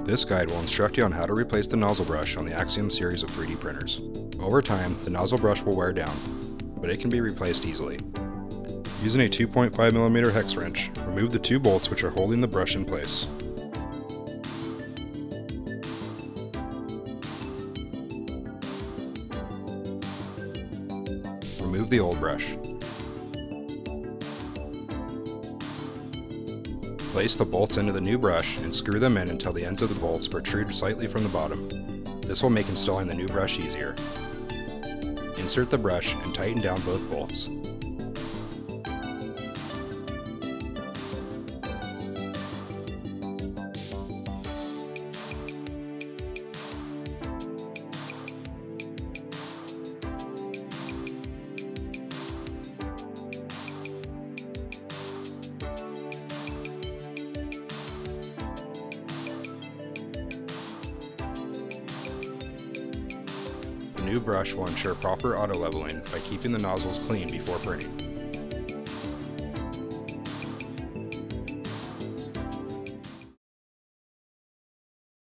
This guide will instruct you on how to replace the nozzle brush on the AXIOM series of 3D printers. Over time, the nozzle brush will wear down, but it can be replaced easily. Using a 2.5mm hex wrench, remove the two bolts which are holding the brush in place. Remove the old brush. Place the bolts into the new brush and screw them in until the ends of the bolts protrude slightly from the bottom. This will make installing the new brush easier. Insert the brush and tighten down both bolts. The new brush will ensure proper auto leveling by keeping the nozzles clean before printing.